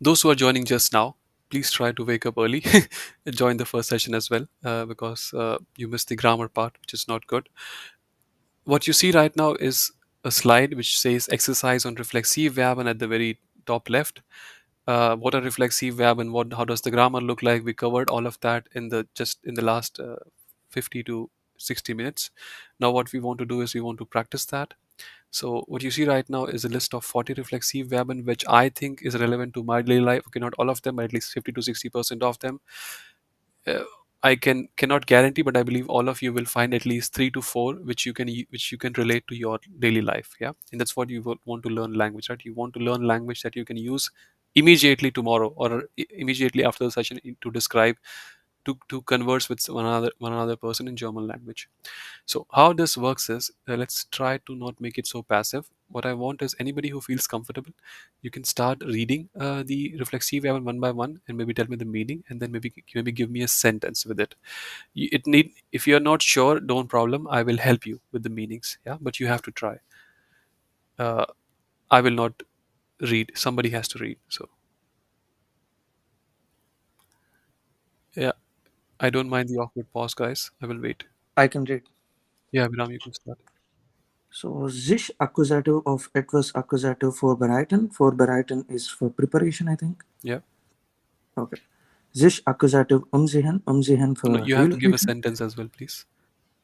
Those who are joining just now, please try to wake up early and join the first session as well, because you missed the grammar part, which is not good. What you see right now is a slide which says exercise on reflexive verb, and at the very top left, what are reflexive verb and how does the grammar look like. We covered all of that in the last 50 to 60 minutes. Now what we want to do is we want to practice that. So what you see right now is a list of 40 reflexive verben which I think is relevant to my daily life. Okay, not all of them, but at least 50 to 60% of them. uh, I cannot guarantee, but I believe all of you will find at least three to four which which you can relate to your daily life. Yeah, and that's what you want to learn language, right? You want to learn language that you can use immediately tomorrow or immediately after the session to describe, to converse with one another person in German language. So how this works is, let's try to not make it so passive. What I want is anybody who feels comfortable, you can start reading the reflexive verb one by one, and maybe tell me the meaning, and then maybe give me a sentence with it. It need, if you are not sure, don't problem. I will help you with the meanings. Yeah, but you have to try. Uh, I will not read. Somebody has to read. So yeah, I don't mind the awkward pause, guys. I will wait. I can read. Yeah, Viram, you can start. So, sich accusative of etwas accusative vorbereiten. Vorbereiten is for preparation, I think. Yeah. Okay. Sich accusative umsehen. Umsehen No, for you have to give a relocation. sentence as well, please.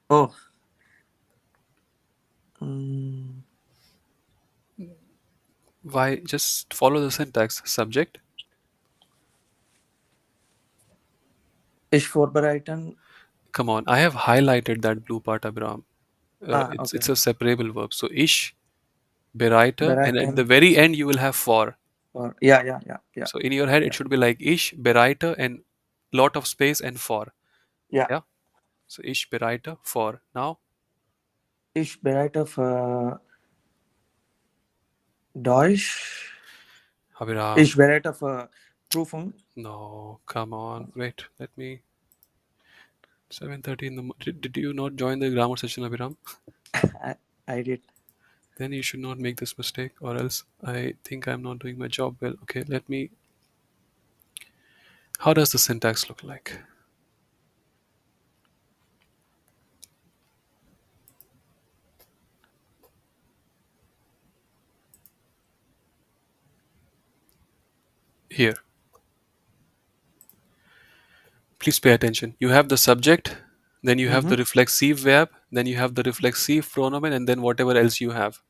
Oh. mm, Why? Just follow the syntax. Subject. Ich vorbereiten. Come on, I have highlighted that blue part, Abram. It's Okay. it's a separable verb. So ish, bereiter, and at the Bereiten. very end you will have for. Or yeah. So in your head it Yeah. should be like ish, bereiter, and lot of space and for. Yeah. Yeah. So ish, bereiter, for. Now, Ich bereite für Deutsch. Abhiram. Ich bereite für Prüfung. No, come on. Wait, let me. 7:30 in the. Did you not join the grammar session, Abhiram? I, I did. Then you should not make this mistake, or else I think I'm not doing my job well. Okay, let me. How does the syntax look like? Here, please pay attention. You have the subject, then you have Mm-hmm. the reflexive verb, then you have the reflexive pronomen, and then whatever else you have.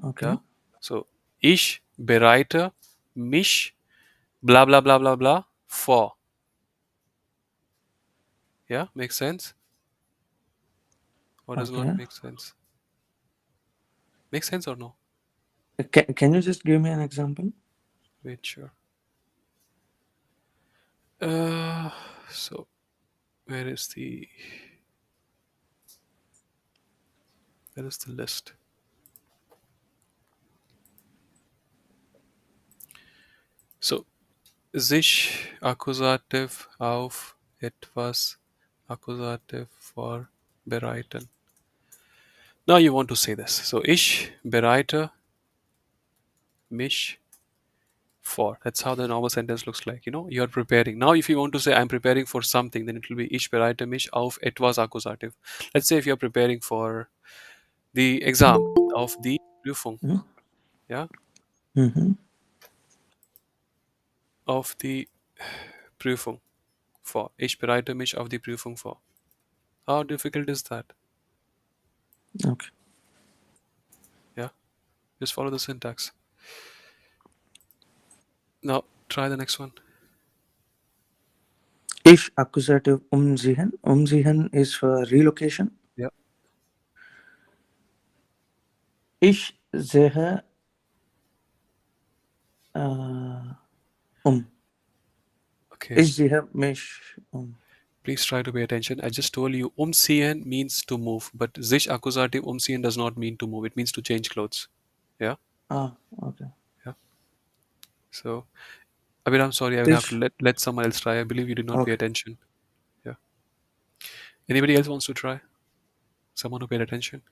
Okay. Yeah. So ich bereite mich, blah blah blah blah blah, for. Yeah, makes sense or does not Okay. make sense? Makes sense or no? Can you just give me an example? Wait, sure. Uh, so where is the list? So sich Akkusativ auf etwas Akkusativ vor bereiten. Now you want to say this. So ich bereite mich for. That's how the normal sentence looks like. You are preparing. Now if you want to say I'm preparing for something, then it will be ich bereite mich auf etwas Akkusativ. Let's say if you're preparing for the exam of the Prüfung, yeah, Mm-hmm. of the Prüfung vor. Ich bereite mich auf die Prüfung vor. How difficult is that? Okay. Yeah, just follow the syntax. Now try the next one. Ich accusative umsehen. Umsehen is for relocation. Yeah. Ich sehe äh, um. Okay. Ich sehe mich um. Please try to pay attention. I just told you umziehen means to move, but sich accusative umziehen does not mean to move. It means to change clothes. Yeah. Okay. Yeah. So, Abir, I'm sorry. I will have to Ich. let someone else try. I believe you did not pay Okay. attention. Yeah. Anybody else wants to try? Someone who paid attention?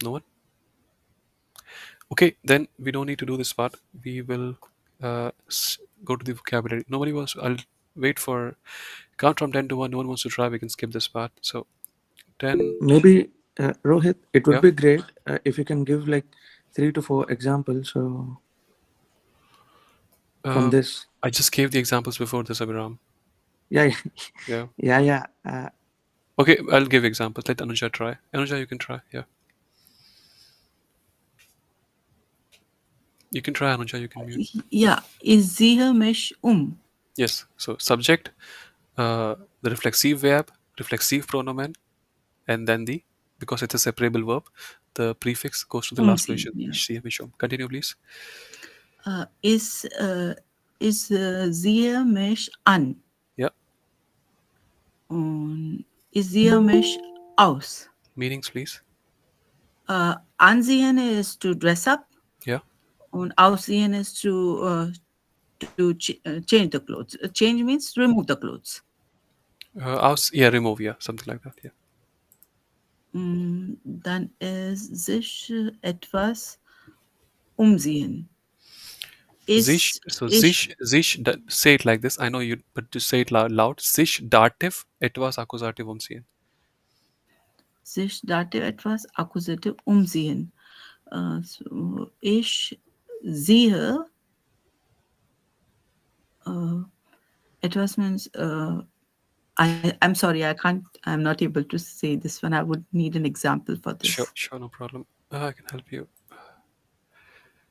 No one? Okay, then we don't need to do this part. We will go to the vocabulary. Nobody wants. I'll wait for count from 10 to 1. No one wants to try. We can skip this part. So 10. Maybe, Rohit, it would Yeah. be great if you can give like 3 to 4 examples. So from Uh, this, I just gave the examples before this, Abhiram. yeah, yeah, Yeah. yeah, yeah. Okay, I'll give examples. Let Anuja try. Anuja, you can try. Yeah. You can try, Anuja. You can mute. Ja, ich sehe mich um. Yes. So subject, the reflexive verb, reflexive pronomen, and then the, because it's a separable verb, the prefix goes to the last Umziehen, position. ja. Ich sehe mich um. Continue, please. Ich sehe mich an. Yeah. Und ich sehe mich aus. Meanings, please. Ansehen is to dress up. Yeah. Und aussehen is to change the clothes. Change means remove the clothes. Yeah, remove. Yeah, something like that. Yeah. Dann ist sich etwas umsehen. Sich. So say it like this. I know you, but to say it loud. Sich dativ etwas accusativ umziehen. Sich Dativ etwas Akkusativ umsehen. So, ich sehe etwas means I'm sorry, I'm not able to say this one. I would need an example for this. Sure, no problem. I can help you.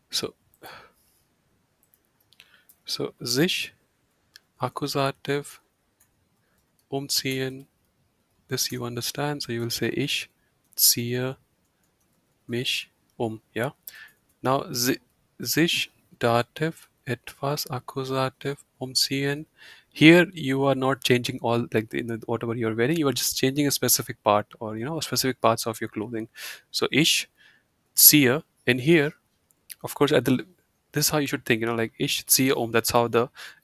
So sich accusative umziehen. This you understand. So you will say ich ziehe mich um. Yeah. Now sich dativ etwas accusative umziehen. Here you are not changing all, like whatever you are wearing. You are just changing a specific part, or specific parts of your clothing. So ich ziehe, and here, of course, this is how you should think. Like ich ziehe um. That's how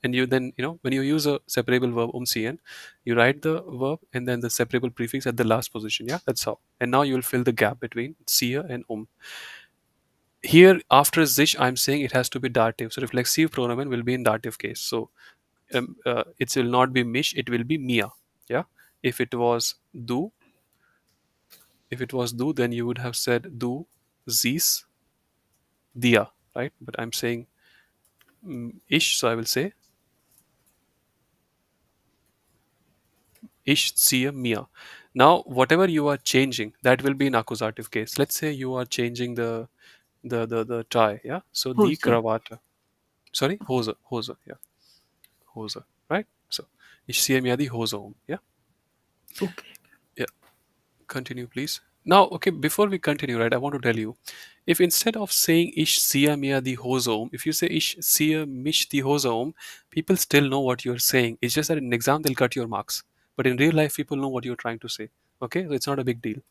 and you then when you use a separable verb umziehen, you write the verb and then the separable prefix at the last position. Yeah, that's how. And now you will fill the gap between ziehe and Here after sich, I'm saying it has to be dative. So reflexive pronomen will be in dative case. So it will not be mich, it will be mia. Yeah. If it was du, then you would have said du siehst dia, right? But I'm saying ich, so I will say ich ziehe mir. Now whatever you are changing, that will be in accusative case. Let's say you are changing the tie. Yeah. So die Hose. Krawatte. Sorry, Hose. Yeah. Hose, right? So ich ziehe mir die Hose um. Yeah. Okay. Yeah. Continue, please. Now, okay, before we continue, right, I want to tell you, if instead of saying ich ziehe mir die Hose um, if you say ich ziehe mich die Hose um, people still know what you're saying. It's just that in exam they'll cut your marks. But in real life, people know what you're trying to say. Okay, so it's not a big deal.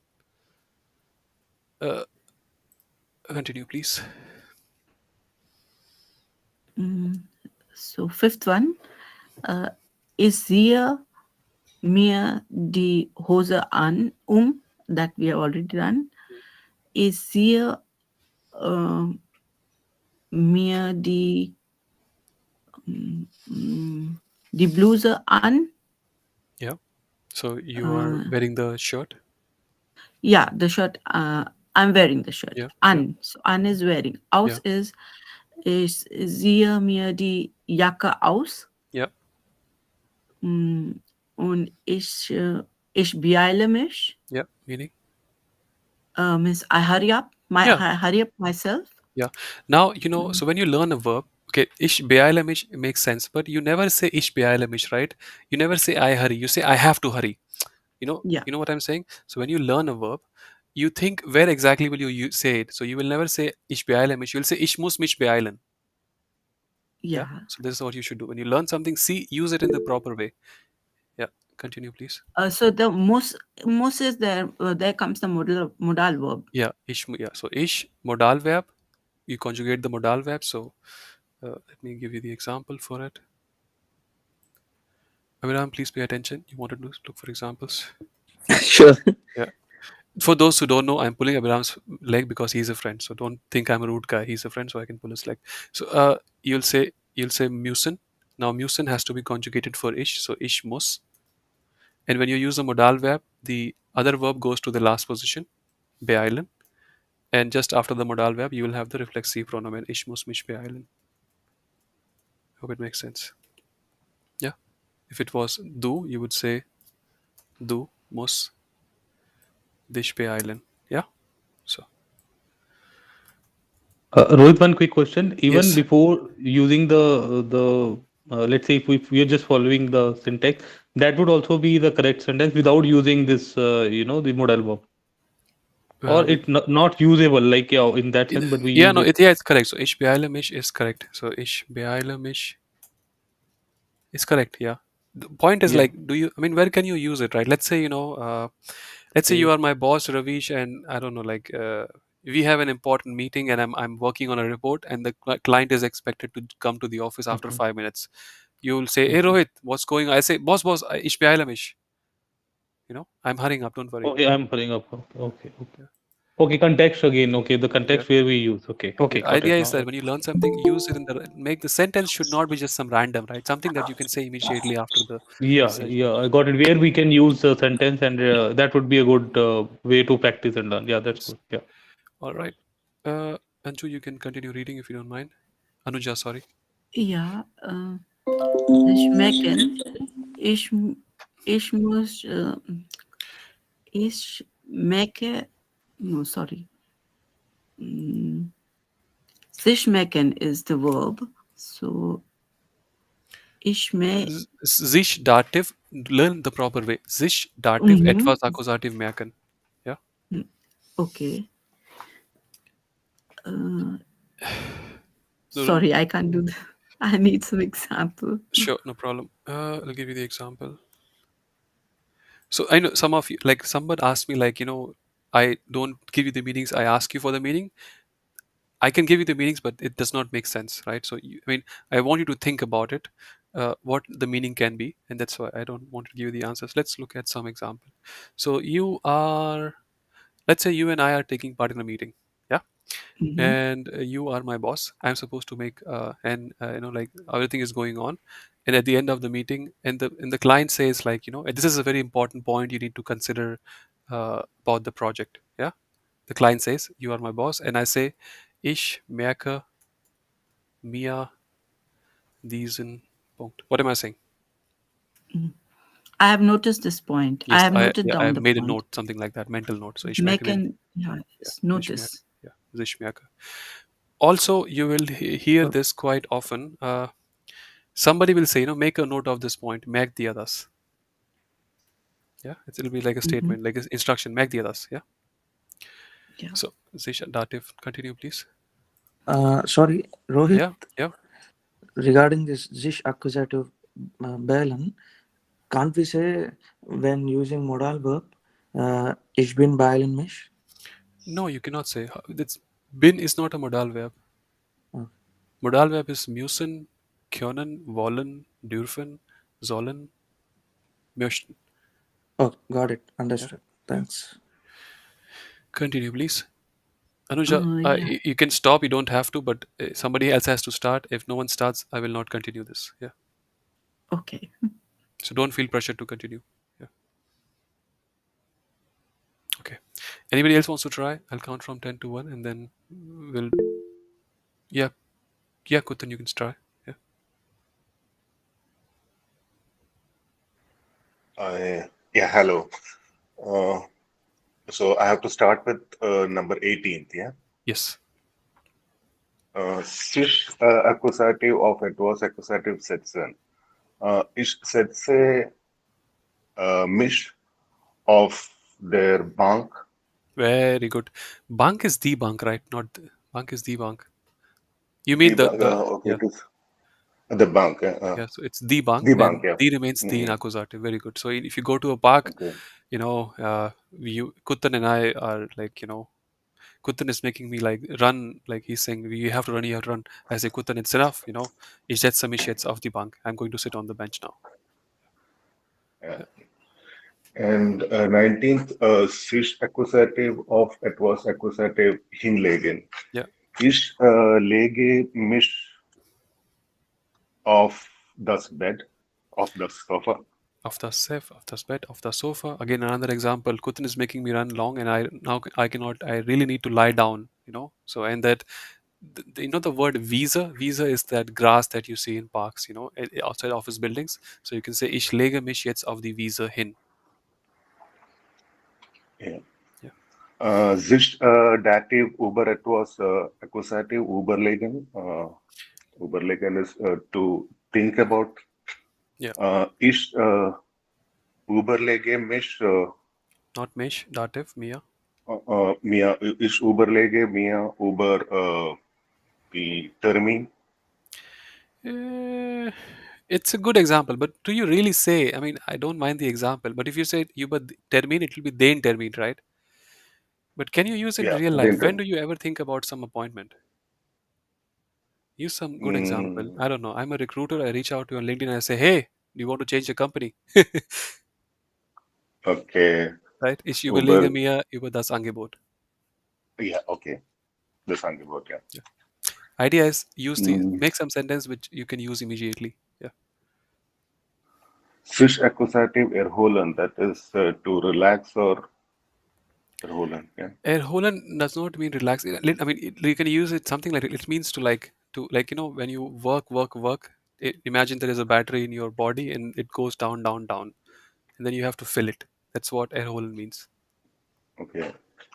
Uh, Continue, please. So fifth one, ich sehe mir die Hose an, that we have already done. Ich sehe mir die Bluse an. Yeah. So you are wearing the shirt. Yeah, the shirt. I'm wearing the shirt. Yeah. An. So an is wearing. Aus Yeah. is ich ziehe mir die Jacke aus. Yeah. Und ich beeile mich. Yeah. Meaning. Means I hurry up. Yeah. I hurry up myself. Yeah. Now, so when you learn a verb, okay, ich beeile mich makes sense, but you never say ich beeile mich, right? You never say I hurry. You say I have to hurry. Yeah. You know what I'm saying? So when you learn a verb, you think where exactly will you say it. So you will never say ich beeile mich. You will say ich muss mich beeilen. Yeah. So this is what you should do. When you learn something, use it in the proper way. Yeah. Continue, please. So the muss is there. There comes the modal verb. Yeah. Yeah. So ich, modal verb. You conjugate the modal verb. So let me give you the example for it. Aviram, please pay attention. You wanted to look for examples. Sure. Yeah. For those who don't know, I'm pulling Abhiram's leg because he's a friend. So don't think I'm a rude guy. He's a friend, so I can pull his leg. So you'll say musen. Now musen has to be conjugated for ish, so ish mus. And when you use a modal verb, the other verb goes to the last position, beeilen. And just after the modal verb, you will have the reflexive pronomen ish mus mich beeilen. Hope it makes sense. Yeah. If it was du, you would say du mus dich beeilen. Yeah. So Rohit, one quick question. Even yes. before using the let's say if we are just following the syntax, that would also be the correct sentence without using this, the modal verb, or With it not usable like, yeah, in that sense, but we yeah, use no, it. it's correct. So ich beeile mich is correct. So ich beeile mich is correct. Yeah. The point is Yeah. like, do you? I mean, where can you use it, right? Let's say let's say you Okay. are my boss, Ravish, and I don't know, like we have an important meeting, and I'm working on a report, and the client is expected to come to the office after Mhm, 5 minutes. You will say, "Hey mhm. Rohit, what's going on?" I say, "Boss, ich beeile mich." I'm hurrying up. Don't worry. Okay, I'm putting up. Okay, okay, okay. Yeah. Okay, context again. Okay, the Yeah. context where we use. Okay, Yeah, okay, the got it idea is now. that when you learn something, use it in the make the sentence should not be just some random, right? Something that you can say immediately after the Yeah, session. yeah, I got it. Where we can use a sentence, and that would be a good way to practice and learn. Yeah, that's Yes. good. Yeah. All right. Anju, you can continue reading if you don't mind. Anuja, sorry. Ja, schmecken. Ich, ich muss, ich schmecke, no, sorry. Mm, sich schmecken is the verb. So, ich me, Sich Dativ, learn the proper way. Sich Dativ, mhm, etwas Akkusativ merken. Yeah. okay. Uh, No, sorry, I can't do that. I need some example. sure, no problem. I'll give you the example. So I know some of you, like someone asked me, like, I don't give you the meanings, I ask you for the meaning. I can give you the meanings, but it does not make sense, right? So, I mean, I want you to think about it, what the meaning can be, and that's why I don't want to give you the answers. Let's look at some example. So, let's say you and I are taking part in a meeting, yeah, Mhm, and you are my boss. I'm supposed to make, and like everything is going on, and at the end of the meeting, and the client says, like, this is a very important point you need to consider about the project, yeah. The client says, "You are my boss," and I say, "Ich merke mir diesen Punkt." What am I saying? mhm. I have noticed this point. I Yes, have I noted yeah, I down have the made a point. note, something like that, mental note. So ich merke den, Schmecken, ja, yeah, ich merke, notice. yeah, ich merke. Also, you will hear Uh, this quite often. Somebody will say, make a note of this point, merk the others. Yeah, it'll be like a Mhm, statement, like an instruction, merk the others. Yeah. yeah. So, sich dative, continue, please. sorry, Rohit, Yeah, yeah. regarding this sich accusative Belen, can't we say when using modal verb, ich bin beilen mich? No, you cannot say. That's bin is not a modal verb. Uh, Modal verb is müssen, können, wollen, dürfen, sollen, möchten. oh, got it. Yeah, Understood. yeah. Thanks. Continue, please. Anuja, Yeah. you can stop. You don't have to, but somebody else has to start. If no one starts, I will not continue this. Yeah. Okay. So don't feel pressure to continue. Yeah. Okay. Anybody else wants to try? I'll count from 10 to 1, and then we'll. Yeah. Yeah, Kutan, you can try. Yeah. Yeah, hello. Uh, so I have to start with number 18th, yeah? Yes. Sich accusative of etwas accusative setzen. Ich setze mich auf der Bank. Very good. Bank is the bank, right? Not the, bank is the bank. You Die mean Bank, the okay, yeah. it is the bank. Yeah, so it's the bank, The bank, and yeah. the remains the in Mm, accusative. Very good. So if you go to a park, okay. you Kutan and I are like, Kutan is making me like run, like he's saying, you have to run, you have to run. I say, Kutan, it's enough, Ich setze mich jetzt auf die Bank. I'm going to sit on the bench now. Yeah. Yeah. And 19th, sich accusative of etwas accusative hinlegen. Yeah. Ich lege mich auf das Bett, auf das Sofa. Of the safe, of the bed, of the sofa. Again, another example. Kutin is making me run long, and I cannot. I really need to lie down. So and that, the word visa. Visa is that grass that you see in parks. Outside office buildings. So you can say ich lege mich jetzt auf die Wiese hin. Yeah. Yeah. Sich dative über etwas accusative überlegen. Überlegen is to think about. Yeah. Ich überlege mich Not mich, dative, mir. mir, ich überlege mir über die Termin. It's a good example, but do you really say? I mean, I don't mind the example, but if you say you but termin, it will be den termin, right? But can you use it in Yeah, real life? den When do Termin. you ever think about some appointment? Use some good example. Mm, I don't know. I'm a recruiter. I reach out to you on LinkedIn and I say, hey, do you want to change your company? okay. Right? Ich überlege Über, mir über das Angebot. yeah, okay. Das Angebot, ja. Yeah. Idea is Mm. make some sentence which you can use immediately. Yeah. Sich accusative erholen, that is to relax or erholen, yeah. Erholen does not mean relax. I mean, you can use it something like it means to when you work. Imagine there is a battery in your body and it goes down, down, down, and then you have to fill it. That's what erholen means. Okay.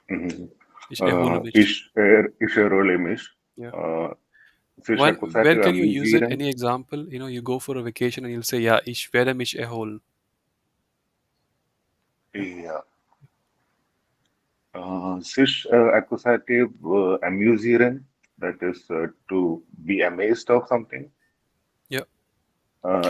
Mhm. Ich erhole mich. Ich erhole mich. Yeah. Sich Where accusative can you use it? amüsieren. Any example? You go for a vacation and you'll say, yeah, ich werde mich erholen. Yeah. Sich accusative amüsieren, that is to be amazed of something. Yeah.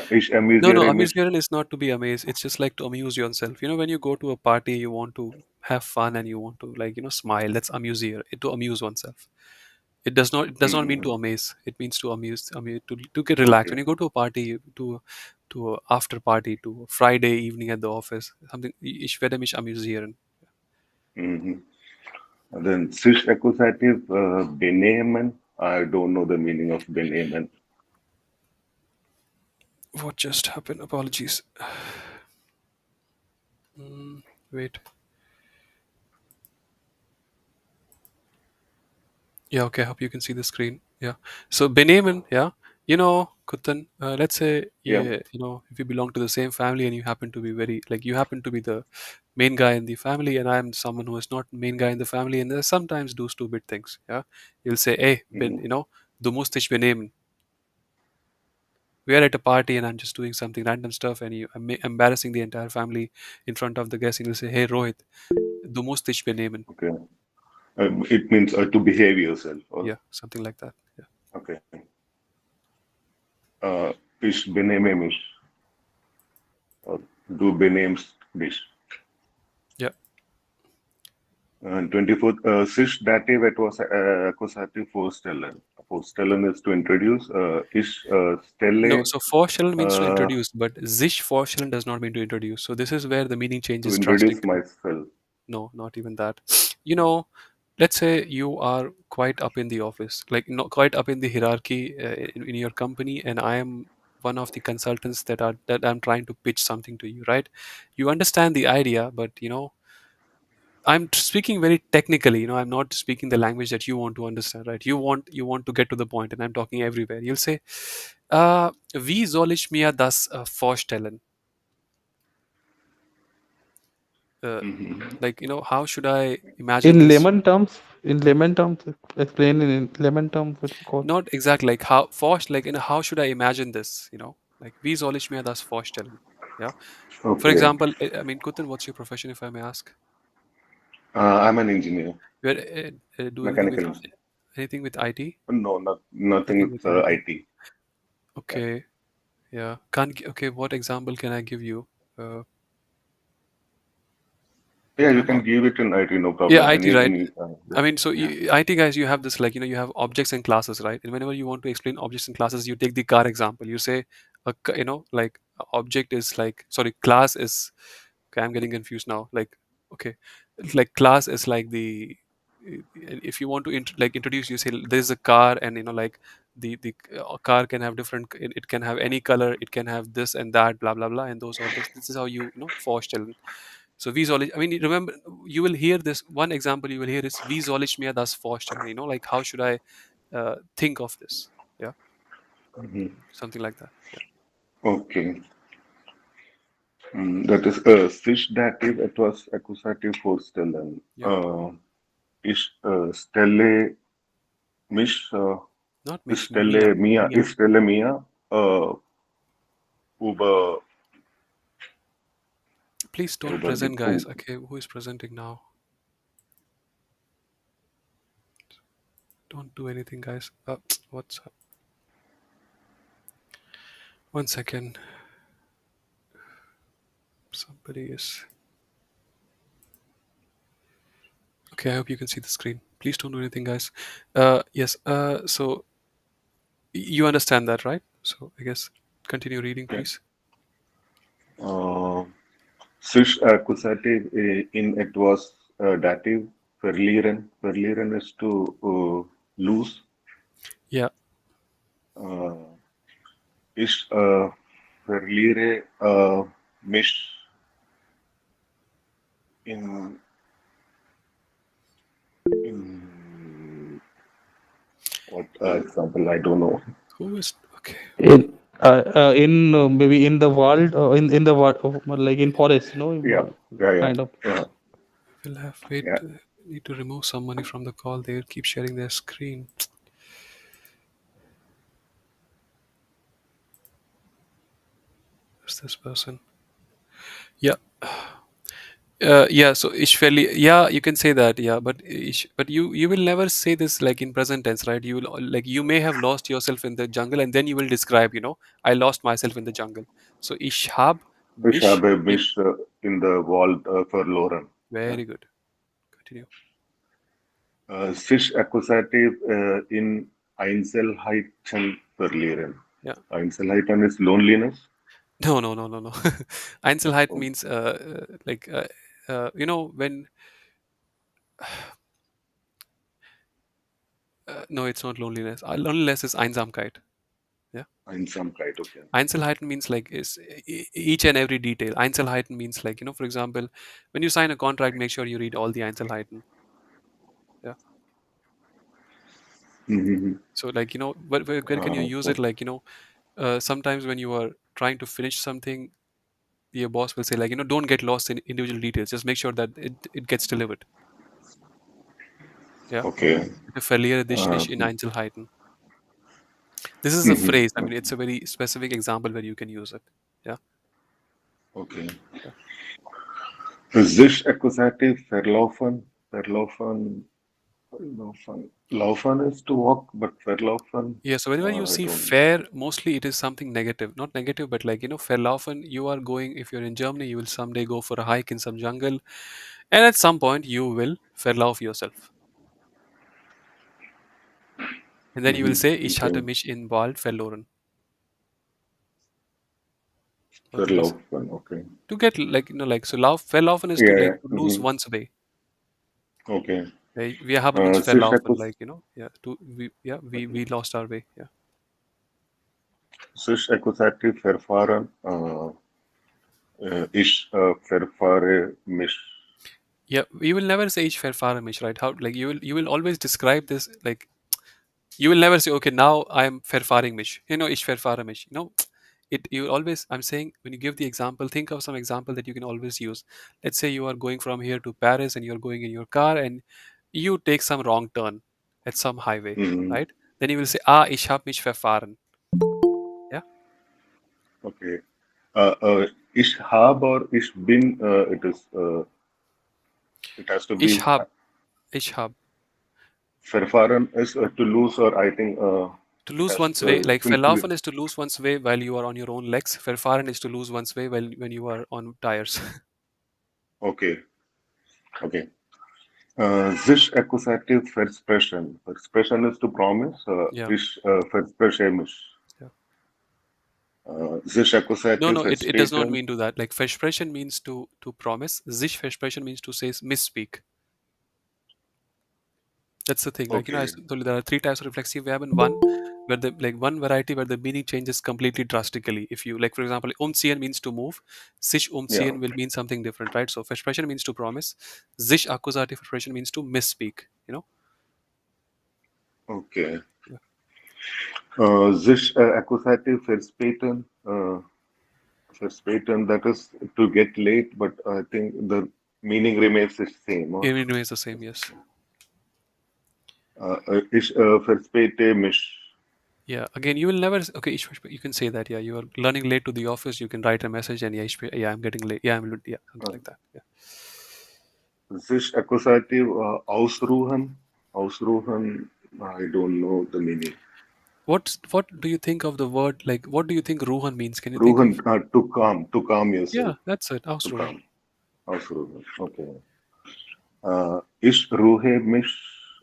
Ich No, amüsiere mich. amüsieren is not to be amazed. It's just like to amuse yourself. When you go to a party, you want to have fun and you want to smile. That's amusier. To amuse oneself. It does not mean to Mhm. amaze. It means to to get relaxed. When Okay. you go to a party, to a after party, to a Friday evening at the office, something. Ich werde mich amüsieren. Mhm. And then sich accusative benehmen. I don't know the meaning of benehmen. What just happened? Apologies. Wait. Yeah, okay. I hope you can see the screen. Yeah. So Benemen, yeah. Kutan, let's say, Yeah. yeah, if you belong to the same family and you happen to be you happen to be the main guy in the family, and I'm someone who is not main guy in the family, and they sometimes do stupid things. Yeah. You'll say, hey, Mhm. du musst dich benehmen. We are at a party and I'm just doing something random stuff, and I'm embarrassing the entire family in front of the guests, and you'll say, hey, Rohit, du musst dich benehmen. Okay. It means to behave yourself. Or, Yeah, something like that. Yeah. okay. Ich benehme mich. Or du benehmst dich. Yeah. And 24th, sich dative etwas accusative vorstellen. Vorstellen is to introduce. Ich No, stelle so vorstellen means to uh, introduce, but sich vorstellen does not mean to introduce. So this is where the meaning to changes introduce drastically. myself. No, not even that. Let's say you are quite up in the office, like not quite up in the hierarchy in your company, and I am one of the consultants that I'm trying to pitch something to you, right? You understand the idea, but I'm speaking very technically. I'm not speaking the language that you want to understand, right? You want to get to the point, and I'm talking everywhere. You'll say, wie soll ich mir das vorstellen? Mhm. How should I imagine this? In layman terms, explain in layman terms what you call. Not exactly like how how should I imagine this? Like wie soll ich mir das vorstellen? Yeah. For Okay. example, I mean, Kutan, what's your profession, if I may ask? I'm an engineer, You do mechanical engineer. anything with IT? No, nothing Nothing with with IT. IT. Yeah. Okay. Yeah. Okay. What example can I give you? Uh, Yeah, you I'm can not. give it in IT, no Yeah, problem. IT, right? Yeah. I mean, so Yeah. IT guys, you have this you have objects and classes, right? And whenever you want to explain objects and classes, you take the car example. You say, like object is like, sorry, class is, Okay, I'm getting confused now. Like, okay, like class is like the if you want to introduce, you say there's a car, and like the car can have different. It can have any color. It can have this and that, blah blah blah, and those all this. This is how vorstellen. So wie soll ich? I mean, remember, you will hear this one example. You will hear is wie soll ich mir das vorstellen? Like how should I think of this? Yeah, Mhm. something like that. Yeah. Okay. Das ist sich Dativ etwas Akkusativ vorstellen. Yeah. Ich stelle mich, Not ich mich, stelle mir. mir, ich stelle mir über, Please don't über die present, guys. Okay, who is presenting now? Don't do anything, guys. What's up? One second. Somebody is. Okay, I hope you can see the screen. Please don't do anything, guys. Yes. So you understand that, right? So I guess continue reading, please. sich Akkusativ in etwas Dativ verlieren. Verlieren is to lose. Yeah. Ich verliere mich in what example? I don't know. Who is okay? In maybe in the world, in the world, like in forest, Yeah. kind of. Yeah. We'll have wait. Yeah. Need to remove somebody from the call. They keep sharing their screen. Who's this person? Yeah. Yeah, so ich verli yeah, you can say that, yeah, but you will never say this like in present tense, right? You will like you may have lost yourself in the jungle, and then you will describe, I lost myself in the jungle. So ich hab Ich mich habe in. mich in the Wald verloren. Very good. Continue. Sich Akkusativ in Einzelheiten verlieren. Yeah. Einzelheiten is loneliness. No. Einzelheit means like when no, it's not loneliness. Loneliness is Einsamkeit. Yeah. Einsamkeit, okay. Einzelheiten means like is each and every detail. Einzelheiten means like, for example, when you sign a contract, make sure you read all the Einzelheiten. Yeah. Mhm. So like, where can you use it? Like, sometimes when you are trying to finish something, your boss will say like, don't get lost in individual details. Just make sure that it gets delivered. Yeah. Okay. Bitte verliere dich nicht in Einzelheiten. This is a phrase. I mean, it's a very specific example where you can use it. Yeah. Okay. Yeah. Sich Akkusativ verlaufen. Laufen is to walk, but verlaufen. Yeah, so whenever you see fair, mostly it is something negative. Not negative, but like, verlaufen, you are going, if you're in Germany, you will someday go for a hike in some jungle. And at some point, you will verlauf yourself. And then you will say, ich hatte mich im Wald verloren. What will you say? Verlaufen, okay. To get, like, so verlaufen is to, like, to lose one's way. Okay. Wir haben uns verlaufen, like, we lost our way. Yeah. Sich Akkusativ verfahren. Ich verfahre mich. Yeah, you will never say ich verfahre mich, right? How, like, you will always describe this, like, you will never say, okay, now I'm verfahren mich. Ich verfahre mich. You always, I'm saying, when you give the example, think of some example that you can always use. Let's say you are going from here to Paris and you're going in your car and you take some wrong turn at some highway, right? Then you will say, ich hab mich verfahren. Yeah. Okay. Ich habe or ich bin, it has to be. Ich hab. Verfahren is to lose, or I think. To lose one's way, like verlaufen is to lose one's way while you are on your own legs. Verfahren is to lose one's way when you are on tires. Okay. Sich Akkusativ Versprechen. Versprechen is to promise. Yeah. Ich verspreche mich. Yeah. Sich No, Accusative no, it does not verspäten. mean to that. Like versprechen means to promise. Sich versprechen means to say misspeak. That's the thing. Like, I Okay. told you there are three types of reflexive verb, and one where the like one variety where the meaning changes completely drastically. If you like, for example, umziehen means to move, sich Yeah. umziehen will mean something different, right? So versprechen means to promise, sich accusative versprechen means to misspeak. Okay. Yeah. Sich Accusative verspäten. Verspäten, that is to get late, but I think the meaning remains the same. It remains the same. Yes. Ich verspäte mich. Yeah. Again, you will never. Okay, you can say that. Yeah, you are learning late to the office. You can write a message and yeah, I'm getting late. Yeah, yeah, something like that. Yeah. Sich Accusative ausruhen. Ausruhen, I don't know the meaning. What do you think of the word? Like, what do you think Ruhan means? Can you think Ruhen, of? to calm Yeah, yourself. that's it. To Ausruhen. calm. Ausruhen, okay. Ich ruhe mich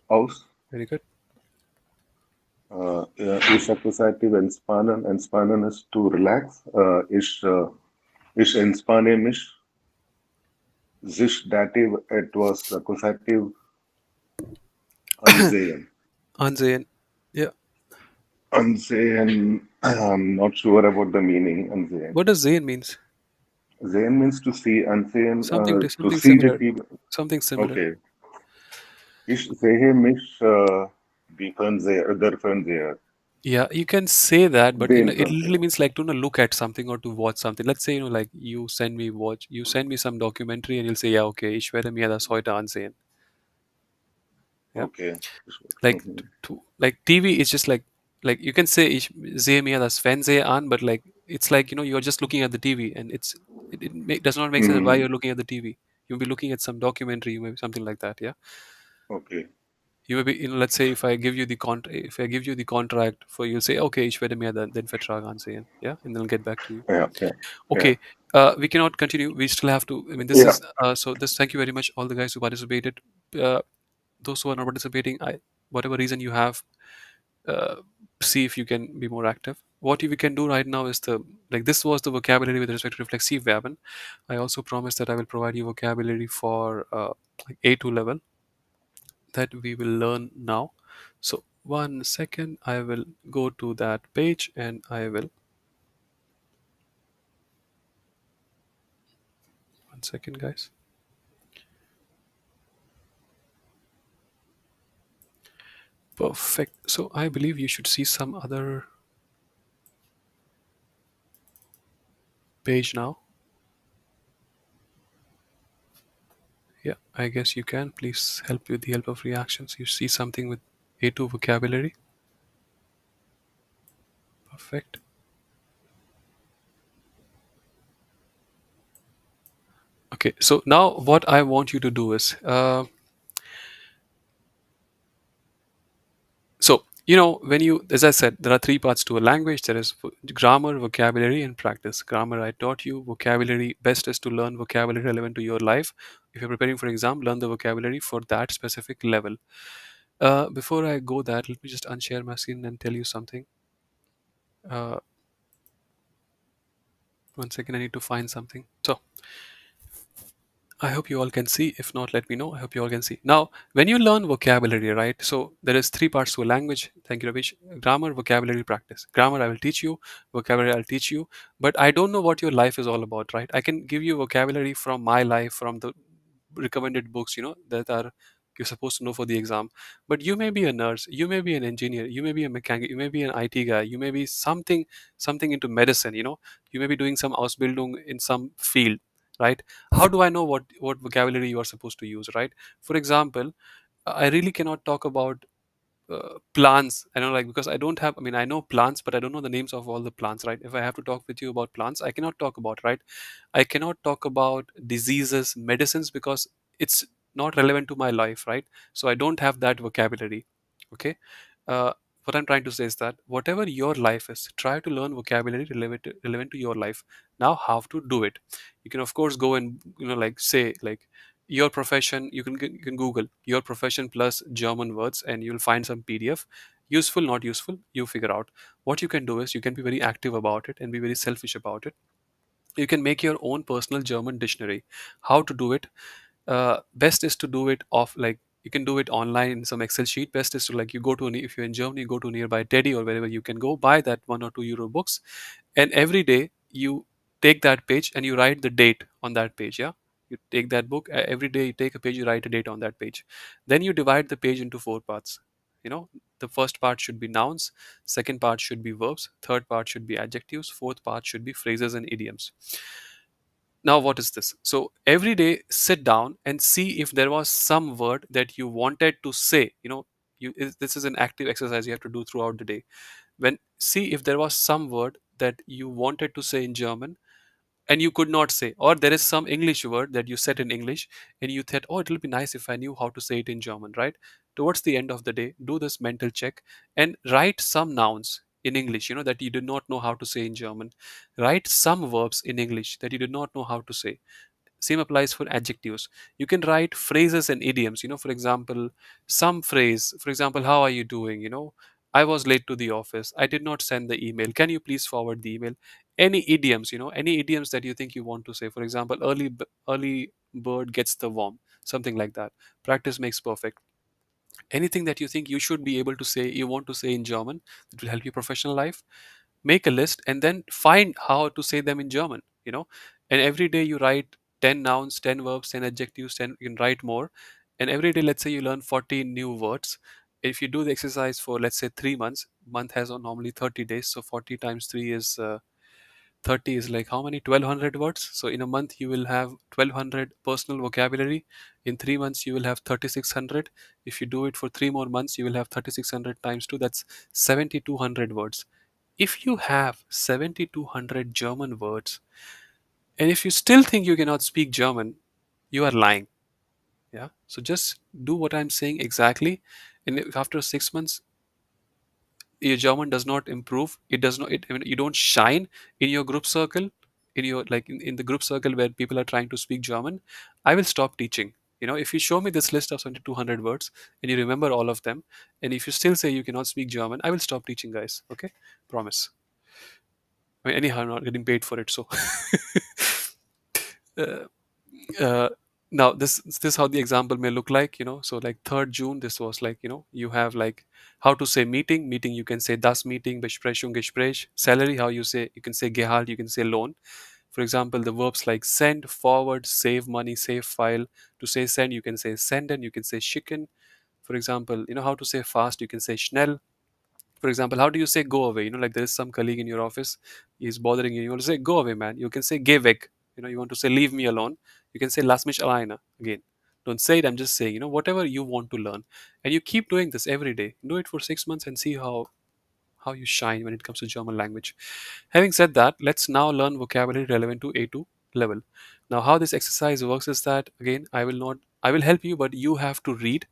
aus. Very good. Ich Accusative entspannen. Entspannen is to relax. Ich entspanne mich. Sich Dative, it was Accusative ansehen. Ansehen. Yeah. Ansehen, I'm not sure about the meaning. Ansehen. What does Zayn means? Sehen means to see. Ansehen, to Something see the similar. people. Something similar. Okay. Ich sehe mich, die Fernseher, der Fernseher. Yeah, you can say that, but Den it literally Fernseher. means like to look at something or to watch something. Let's say like you send me some documentary, and you'll say, yeah, okay, ich werde mir das heute ansehen. Yeah, Okay. like like TV is just like you can say ich sehe mir das Fernseher an, but like it's like you're just looking at the TV, and does not make sense why you're looking at the TV. You'll be looking at some documentary, maybe something like that. Yeah. Okay. You may be, let's say if I give you the contract for, you'll say, okay, ich werde mir den Vertrag ansehen, yeah, and then I'll get back to you. Yeah, yeah, yeah. Okay, we cannot continue. We still have to. I mean, this Yeah. is so. This. Thank you very much, all the guys who participated. Those who are not participating, whatever reason you have, uh, see if you can be more active. What we can do right now is this was the vocabulary with respect to reflexive verben. I also promise that I will provide you vocabulary for like A2 level that we will learn now. So 1 second, I will go to that page and I will 1 second, guys. Perfect. So I believe you should see some other page now. Yeah, I guess you can. Please help with the help of reactions. You see something with A2 vocabulary. Perfect. Okay, so now what I want you to do is so when you, as I said, there are three parts to a language. There is grammar, vocabulary, and practice. Grammar I taught you. Vocabulary, best is to learn vocabulary relevant to your life. If you're preparing for exam, learn the vocabulary for that specific level. Before I go that, let me just unshare my screen and tell you something. 1 second, I need to find something. So I hope you all can see. If not, let me know. I hope you all can see. Now, when you learn vocabulary, right? So there is three parts to a language. Thank you, Ravish. Grammar, vocabulary, practice. Grammar, I will teach you. Vocabulary, I'll teach you. But I don't know what your life is all about, right? I can give you vocabulary from my life, from the recommended books, that are you're supposed to know for the exam. But you may be a nurse, you may be an engineer, you may be a mechanic, you may be an IT guy, you may be something into medicine. You may be doing some Ausbildung in some field, right? How do I know what vocabulary you are supposed to use, right? For example, I really cannot talk about plants. I know, like, because I don't have, I mean, I know plants, but I don't know the names of all the plants, right? If I have to talk with you about plants, I cannot talk about, right? I cannot talk about diseases, medicines, because it's not relevant to my life, right? So I don't have that vocabulary. Okay. uh, what I'm trying to say is that whatever your life is, try to learn vocabulary relevant to your life. Now, how to do it? You can, of course, go and like say, like, your profession. You can Google your profession plus German words, and you'll find some PDF. Useful, not useful, you figure out. What you can do is you can be very active about it and be very selfish about it. You can make your own personal German dictionary. How to do it? Best is to do it off, like you can do it online in some Excel sheet. Best is to, like, you go to if you're in Germany, you go to nearby Teddy or wherever you can go buy that €1 or €2 books, and every day you take that page and you write the date on that page. Yeah, you take that book, every day you take a page, you write a date on that page. Then you divide the page into 4 parts. You know, the first part should be nouns, second part should be verbs, third part should be adjectives, fourth part should be phrases and idioms. Now, what is this? So every day sit down and see if there was some word that you wanted to say. You know, this is an active exercise you have to do throughout the day. When See if there was some word that you wanted to say in German and you could not say, or there is some English word that you said in English and you thought, oh, it will be nice if I knew how to say it in German, right? Towards the end of the day, do this mental check and write some nouns in English, you know, that you did not know how to say in German. Write some verbs in English that you did not know how to say. Same applies for adjectives. You can write phrases and idioms. You know, for example, some phrase, for example, how are you doing? You know, I was late to the office, I did not send the email, can you please forward the email? Any idioms, you know, any idioms that you think you want to say. For example, early bird gets the worm, something like that. Practice makes perfect. Anything that you think you should be able to say, you want to say in German, that will help your professional life, make a list and then find how to say them in German, you know. And every day you write 10 nouns, 10 verbs, 10 adjectives, 10, you can write more. And every day, let's say you learn 40 new words. If you do the exercise for, let's say, 3 months, month has normally 30 days, so 40 times 3 is 30 is like how many? 1200 words. So in a month you will have 1200 personal vocabulary. In 3 months you will have 3600. If you do it for 3 more months, you will have 3600 times 2, that's 7200 words. If you have 7200 German words, and if you still think you cannot speak German, you are lying. Yeah. So just do what I'm saying exactly. And if after 6 months your German does not improve, it does not, I mean, you don't shine in your group circle, in your, like in the group circle where people are trying to speak German, I will stop teaching. You know, if you show me this list of 7200 words and you remember all of them, and if you still say you cannot speak German, I will stop teaching, guys. Okay? Promise. I mean, anyhow, I'm not getting paid for it, so. uh, uh, Now this how the example may look like, you know. So like 3rd June, this was like, you know, you have like how to say meeting, you can say das Meeting, Besprechung, Gespräch. Salary, how you say, you can say Gehalt, you can say loan. For example, the verbs like send, forward, save money, save file. To say send, you can say senden, you can say schicken. For example, you know, how to say fast, you can say schnell. For example, how do you say go away? You know, like there is some colleague in your office, he's bothering you. You want to say go away, man. You can say geh weg. You know, you want to say leave me alone. You can say lass mich alleine. Again, don't say it. I'm just saying, you know, whatever you want to learn, and you keep doing this every day. Do it for 6 months and see how you shine when it comes to German language. Having said that, let's now learn vocabulary relevant to A2 level. Now, how this exercise works is that, again, I will help you, but you have to read.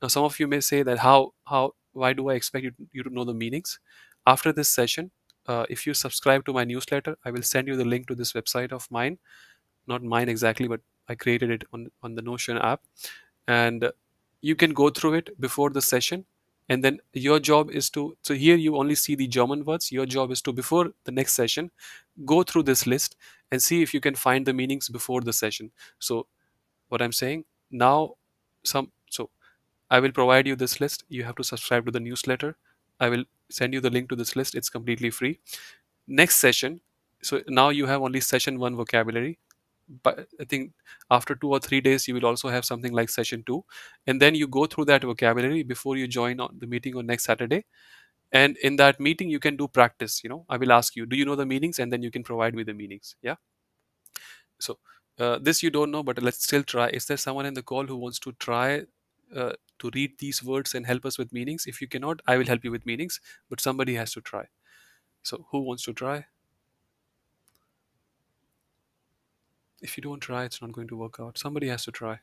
Now, some of you may say that why do I expect you to know the meanings? After this session, if you subscribe to my newsletter, I will send you the link to this website of mine. Not mine exactly, but I created it on the Notion app. And you can go through it before the session. And then your job is to, so here you only see the German words. Your job is to, before the next session, go through this list and see if you can find the meanings before the session. So what I'm saying now, so I will provide you this list. You have to subscribe to the newsletter. I will send you the link to this list. It's completely free. Next session, so now you have only session 1 vocabulary. But I think after 2 or 3 days, you will also have something like session 2. And then you go through that vocabulary before you join on the meeting on next Saturday. And in that meeting, you can do practice. You know, I will ask you, do you know the meanings? And then you can provide me the meanings. Yeah. So this you don't know, but let's still try. Is there someone in the call who wants to try to read these words and help us with meanings? If you cannot, I will help you with meanings, but somebody has to try. So who wants to try? If you don't try, it's not going to work out. Somebody has to try.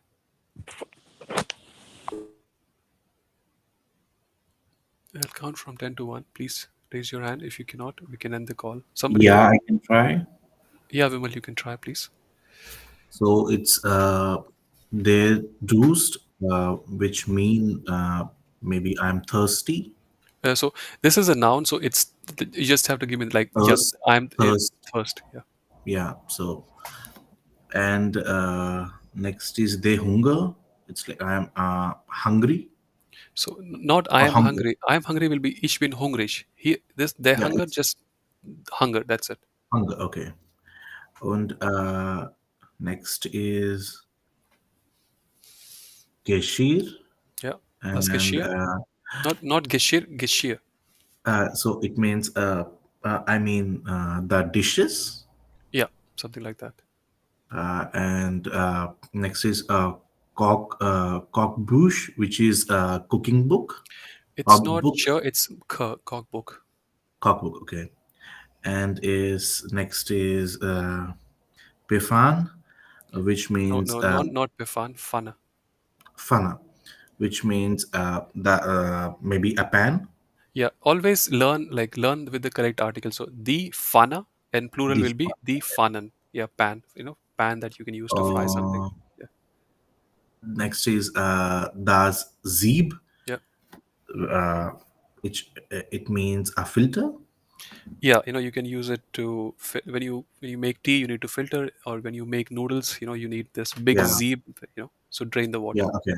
I'll count from 10 to 1. Please raise your hand. If you cannot, we can end the call. Somebody. Yeah, I can try. Yeah, Vimal, you can try, please. So it's der Durst, which mean maybe I'm thirsty. So this is a noun. So you just have to give me like Thirst, I'm thirst. first. Yeah. Yeah. So and next is they hunger. It's like I'm hungry So not I or am hunger. hungry. I am hungry will be ich bin hungrig. Here this their Yeah, hunger it's just hunger. That's it. hunger. Okay. And next is Geshir, Yeah. Was and geschirr? Not geschirr. Geschirr. so it means I mean the dishes. Yeah. Something like that. And next is cockbush, which is a cooking book. It's not Cookbook, sure. It's cookbook. cookbook. Okay. And is next is Pifan, which No, means no, not befan. Fana. fana, which means the maybe a pan. Yeah. Always learn with the correct article. So the fana and plural This will be the fanan. Yeah. Pan. Pan that you can use to fry something. uh, Yeah. next is das Sieb, Yeah. uh, which it means a filter. Yeah, you can use it to when you make tea, you need to filter, or when you make noodles, you need this big Yeah, zeeb, so drain the yeah, water. okay.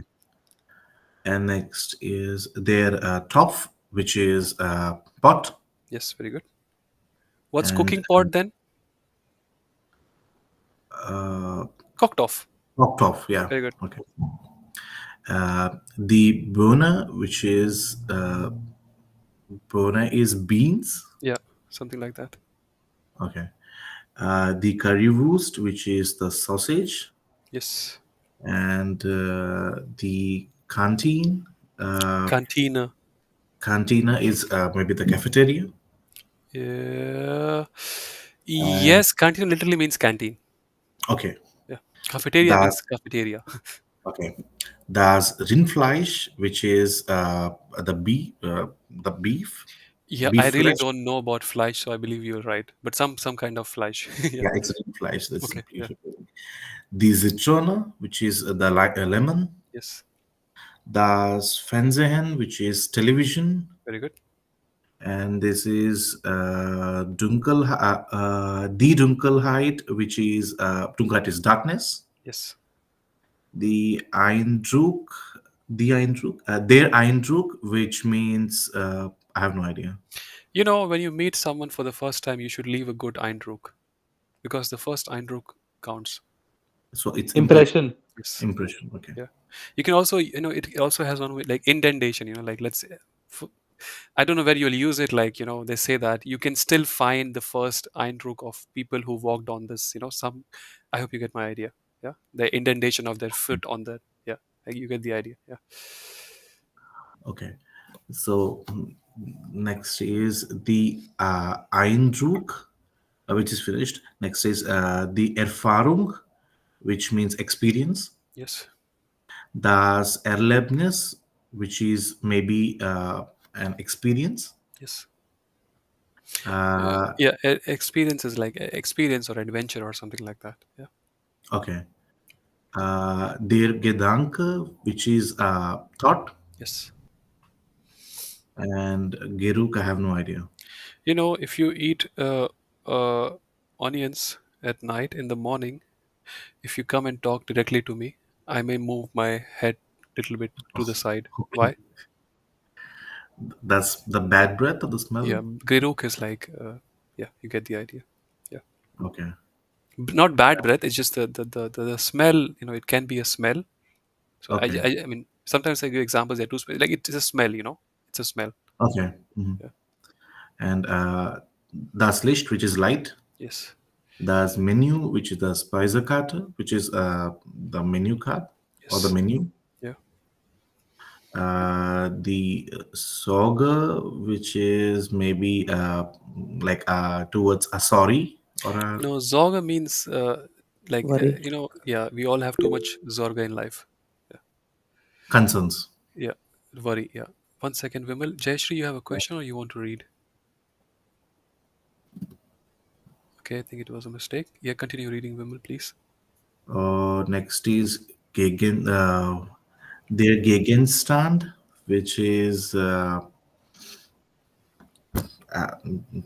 And next is their topf, which is pot, Yes, very good. What's and cooking pot then? uh, Cooked off. top. Yeah, Very good. okay. The bona, which is bona is beans. Yeah, something like that. Okay. The currywurst, which is the sausage, Yes. and the canteen. Cantina. Cantina is maybe the cafeteria. Yeah. And Yes, canteen literally means canteen. okay, Yeah. Cafeteria that means cafeteria. okay. Das Rindfleisch, which is the Yeah, beef I really flesh. don't know about fleisch, so I believe you're right. But some kind of fleisch. Yeah. Yeah, it's Rindfleisch. That's Okay. Yeah. beautiful. The Zitrone, which is the lemon. Yes. Das Fernsehen, which is television. Very good. And this is die Dunkelheit, which is Dunkelheit is darkness. Yes. The Eindruck, their Eindruck, which means I have no idea. When you meet someone for the first time, you should leave a good Eindruck because the first Eindruck counts. So it's Impression. Yes. Impression. Okay. Yeah. You can also, it also has one way, like indentation, like let's say, I don't know where you'll use it. Like, they say that you can still find the first Eindruck of people who walked on this, I hope you get my idea. Yeah. The indentation of their foot on that. Yeah. Like you get the idea. Yeah. Okay. So next is the Eindruck, which is finished. Next is the Erfahrung, which means experience. Yes. Das Erlebnis, which is maybe an experience. Yes. Uh, Yeah. Experience is like experience or adventure or something like that. Yeah. okay. Der Gedanke, which is thought, Yes. and Geruk, I have no idea. If you eat onions at night in the morning, if you come and talk directly to me, I may move my head a little bit to the side. Why? That's the bad breath or the smell? Yeah, Greruk is like, yeah, you get the idea. Yeah, Okay. not bad breath. It's just the smell. It can be a smell. So Okay. I mean, sometimes I give examples. They're too like it's a smell. It's a smell. Okay. Mhm. Yeah. And das Licht, which is light. Yes. Das Menü, which is the Speisekarte, which is the menu card or the Yes. menu. Yeah. The Sorge, which is maybe like towards a sorry or a No, Zorga means like Worry. yeah, we all have too much Zorga in life. concerns. Yeah, worry. Yeah. 1 second, Vimal. Jayashri, you have a question or you want to read? Okay, I think it was a mistake. Yeah, continue reading, Vimal, please. Next is their Gegenstand, which is uh,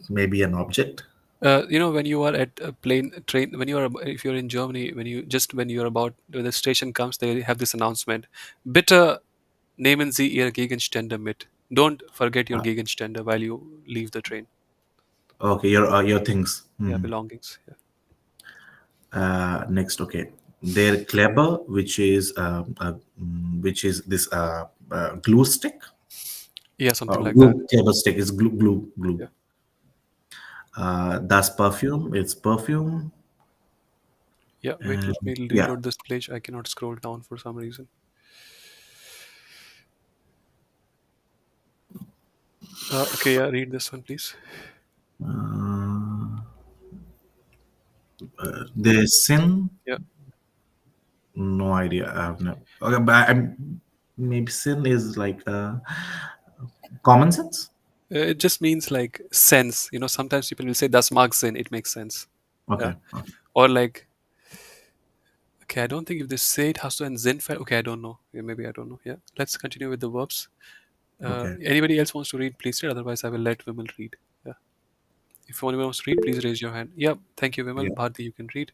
maybe an object. When you are at a plane train, when you are if you're in Germany, when you're about when the station comes, they have this announcement: Bitte nehmen Sie Ihre Gegenstände mit. Don't forget your Gegenstände while you leave the train. Okay, your things. Yeah, Mhm. belongings. Yeah, Next, okay, they're clever, which is this glue stick. yeah, something like that. Glue clever stick is glue. Yeah, Das perfume. It's perfume. yeah. Wait, And let me yeah, reload this page. I cannot scroll down for some reason. Okay, yeah, read this one, please. the sin. Yeah, No idea. I have no. Okay, but maybe sin is like common sense. it just means like sense. Sometimes people will say das mag Sinn. It makes sense. Yeah, Okay. Okay. or like okay, I don't think if they say it has to end Zen. Okay, I don't know. Yeah, maybe I don't know. Yeah, let's continue with the verbs. Okay. Anybody else wants to read, please read. Otherwise, I will let Vimal read. Yeah. If anyone wants to read, please raise your hand. Yeah. Thank you, Vimal. Yeah. Bharti, you can read.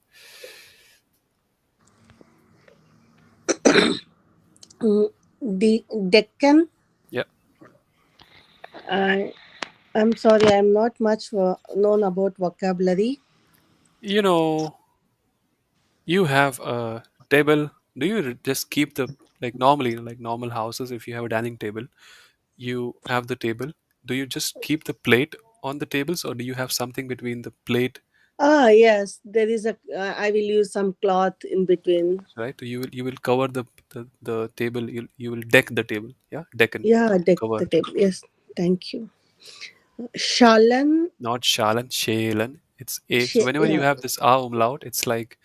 The Deccan. Yeah. I'm sorry, I'm not much known about vocabulary. You have a table. Do you just keep the like normally like normal houses? If you have a dining table, you have the table. Do you just keep the plate on the tables, or do you have something between the plate? Yes, there is a. I will use some cloth in between. Right? You will cover the table. You will deck the table. Yeah, decken, Yeah, deck cover. the table. Yes, thank you. Shalan. Not shalan, shailan. It's a. So whenever you Yeah, have this a umlaut, it's like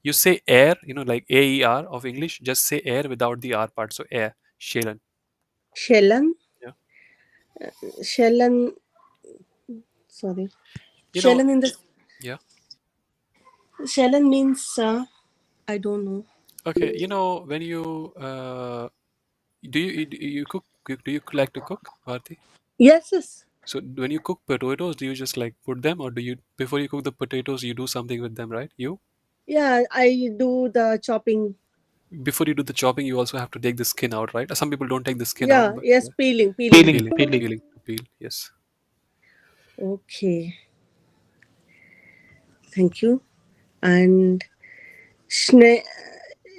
you say air. Like aer of English. Just say air without the r part. So air, shailan. Shellan. Yeah. Shellan. Sorry. You know. Shellan in the. Yeah. Shellan means. I don't know. Okay. When you do you cook? Do you like to cook, Bharti? Yes, yes. So when you cook potatoes, do you just like put them, or do you before you cook the potatoes, you do something with them, right? Yeah, I do the chopping. Before you do the chopping, you also have to take the skin out, right? Some people don't take the skin out, Yeah, but yes, yeah. peeling. Peeling, Peeling, peeling. peeling, to peel. Yes. Okay, thank you. And Schne-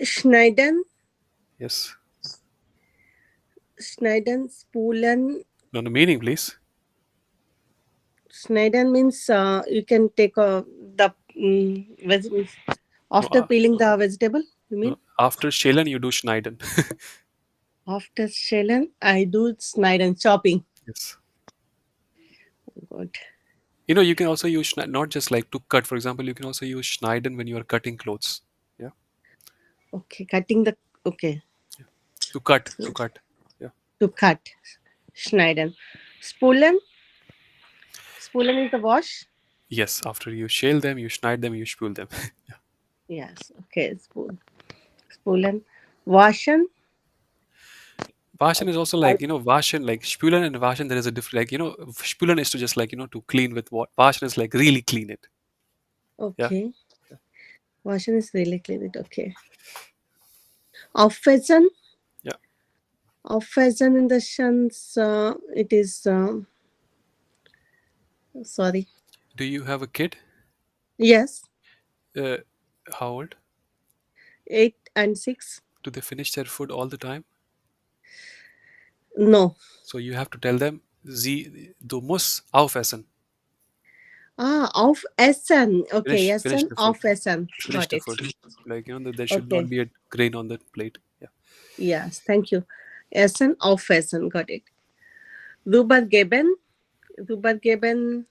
Schneiden. Yes. Schneiden, Spulen. No, the meaning, please. Schneiden means you can take the No, after peeling the vegetable. You mean no, after Shailen, you do Schneiden. after Shellen, I do Schneiden chopping. Yes. Good. You can also use not just like to cut. For example, you can also use Schneiden when you are cutting clothes. Yeah. Okay, cutting the okay To cut. To cut. Yeah. to cut. Schneiden. Spulen. Spulen is the wash. Yes. After you shell them, you schneid them, you spul them. Yeah. Yes. Okay. Spulen. Waschen. Waschen is also like waschen like spulen and waschen. There is a different spulen is to just like to clean with what waschen is like really clean it. Yeah. Okay. Waschen is really clean it. Okay. Aufessen. Yeah. Aufessen in the sense it is. Sorry. Do you have a kid? Yes. Uh, how old? 8 and 6. Do they finish their food all the time? No. So you have to tell them, du musst aufessen. Aufessen. Okay, Finish Essen, the food. aufessen. Finish Got the it. food. Like there should Okay. not be a grain on the plate. Yeah. Yes, thank you. Essen, aufessen. Got it. Rübergeben. Rübergeben.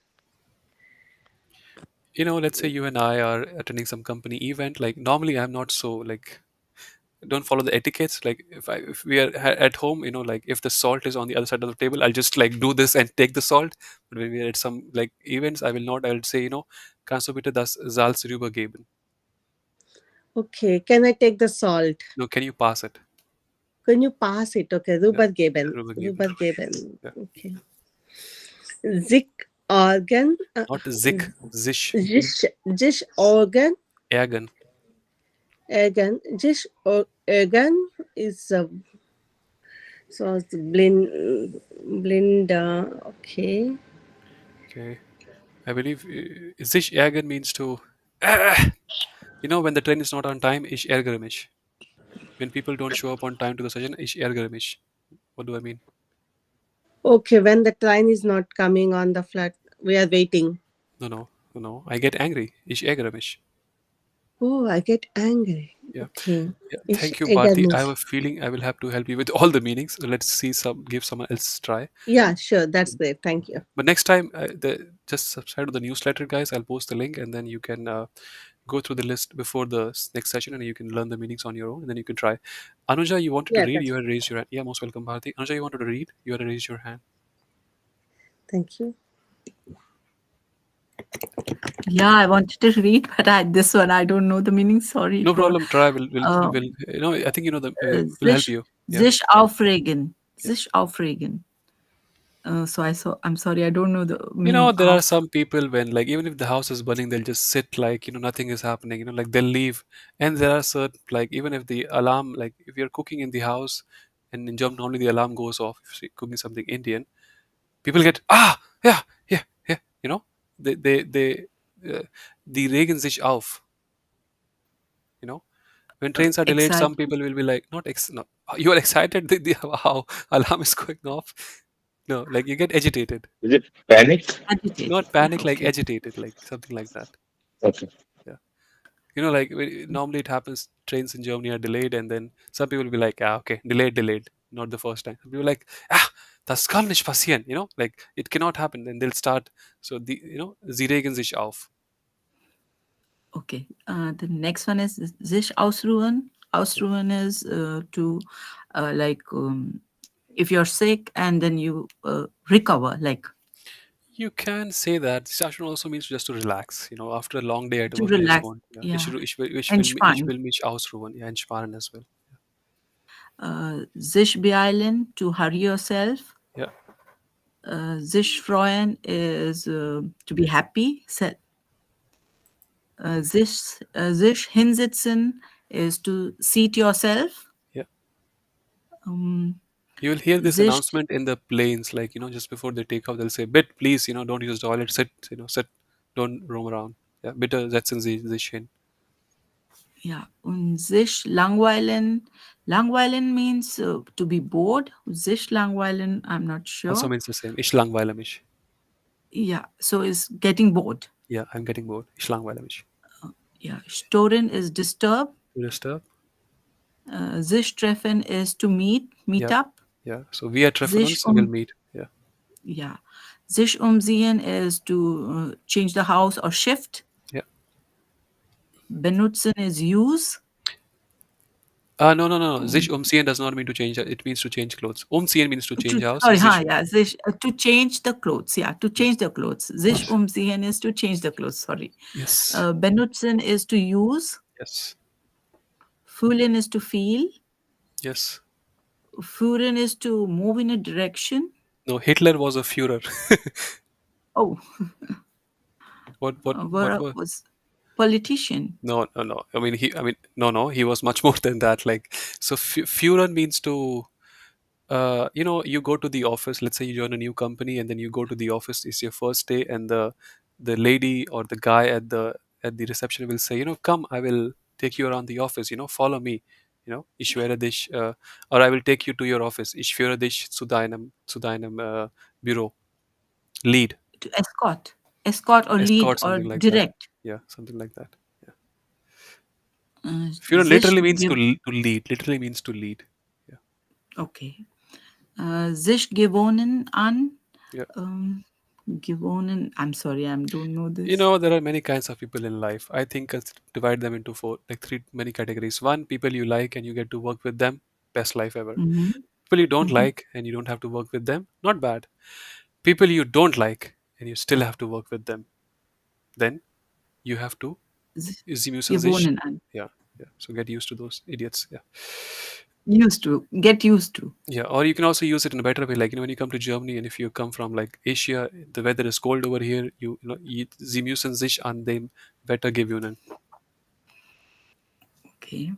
Let's say you and I are attending some company event. Like normally, I'm not so like don't follow the etiquettes. Like if we are at home, like if the salt is on the other side of the table, I'll just like do this and take the salt. But when we are at some like events, I will not. I will say, kannst du bitte das Salz rübergeben? Okay, can I take the salt? No, can you pass it? Can you pass it? Okay, rübergeben. Rübergeben. Rübergeben. Yeah. Okay. Sick. organ, Not zik, zish, Jish organ, ärgern. organ, organ is so it's blind. Okay. Okay. I believe zish ärgern means to. Ah! When the train is not on time, ich ärgere mich. When people don't show up on time to the session, ich ärgere mich. What do I mean? Okay, when the train is not coming on the flat, we are waiting. No, no, no. I get angry. Ich ärgere mich. Oh, I get angry. Yeah. Okay. Yeah. Ich Thank you, ärgere Bharti. I have mich. a feeling I will have to help you with all the meanings. So let's see give someone else try. Yeah, sure. That's great. Thank you. But next time, just subscribe to the newsletter, guys. I'll post the link, and then you can go through the list before the next session, and you can learn the meanings on your own, and then you can try. Anuja, you wanted to Yeah, read. that's You had raised your hand. Yeah, most welcome, Bharti. Anuja, you wanted to read. You had raised your hand. thank you. Yeah, I wanted to read, but this one I don't know the meaning. Sorry. No for, problem. Try. We'll. uh, I think you know the. We'll help sich, you. Yeah. sich aufregen. Yeah. Sich aufregen. I'm sorry, I don't know the meaning There are of. some people when, like, even if the house is burning, they'll just sit like, nothing is happening. Like they'll leave. And there are certain, like, even if the alarm, like, if you're cooking in the house, and in German normally the alarm goes off if you're cooking something Indian, people get yeah, yeah, yeah. They die regen sich auf. When trains are delayed, some Excited. people will be like, no, you are excited how alarm is going off. No, like you get agitated. Is it panic? Agitated. Not panic, like Okay. agitated, like something like that. Okay. Yeah. Like normally it happens, trains in Germany are delayed, and then some people will be like, okay, delayed, not the first time. Some people are like, das kann nicht passieren, like it cannot happen. Then they'll start. So sie regen sich auf. Okay. The next one is sich ausruhen. Ausruhen is to if you're sick and then you recover, like You can say that. Session also means just to relax. After a long day at to work, you just relax. want. Yeah, Yeah. ich Entspannen. will mich ausruhen. Yeah, entspannen as well. Sich beeilen, to hurry yourself. Yeah. Sich freuen is to be happy. Sich hinsitzen is to seat yourself. Yeah. You will hear this sich announcement in the planes, like, just before they take off, they'll say, "Bit, please, don't use the toilet. Sit, sit, don't roam around." Yeah, bitte setzen Sie sich hin. Yeah, und sich langweilen. Langweilen means to be bored. Sich langweilen, I'm not sure. Also means the same. Ich langweile mich. Yeah, so is getting bored. Yeah, I'm getting bored. Ich langweile mich. Yeah, stören is disturb. To disturb. Sich treffen is to meet Yeah. up. Yeah, so wir treffen uns, we'll meet. Yeah. Yeah, sich umziehen is to change the house or shift. Yeah. Benutzen is use. No. Sich umziehen does not mean to change. It means to change clothes. Umziehen means to change house. Sorry, Sich, yeah, sich, to change the clothes. Yeah, to change the clothes. Sich umziehen is to change the clothes. Sorry. yes. Benutzen is to use. Yes. Fühlen is to feel. Yes. Führen is to move in a direction. No, Hitler was a Führer. Oh, What was politician. No. I mean, no. He was much more than that. Like, so Führer means to, you go to the office. Let's say you join a new company, and then you go to the office. It's your first day, and the lady or the guy at the reception will say, come, I will take you around the office. Follow me. Ich werde dich, or I will take you to your office. Ich führe dich zu deinem Büro. Lead. To escort or lead or Something like direct. that. Yeah, something like that. Yeah. Sich Literally means gew- to lead. Literally means to lead. Yeah. Okay. Sich gewohnen an. Yeah. Gewohnen. I'm sorry, I don't know this. There are many kinds of people in life. I think I'll divide them into three many categories. One, people you like and you get to work with them. Best life ever. Mhm. People you don't like and you don't have to work with them. Not bad. People you don't like and you still have to work with them. Then you have to. Sie müssen sich. Gewohnen an. Yeah. So get used to those idiots. Yeah. Used to. Get used to. Yeah, or you can also use it in a better way. Like, when you come to Germany and if you come from like Asia, the weather is cold over here. Sie müssen sich an dem Wetter gewöhnen. Okay.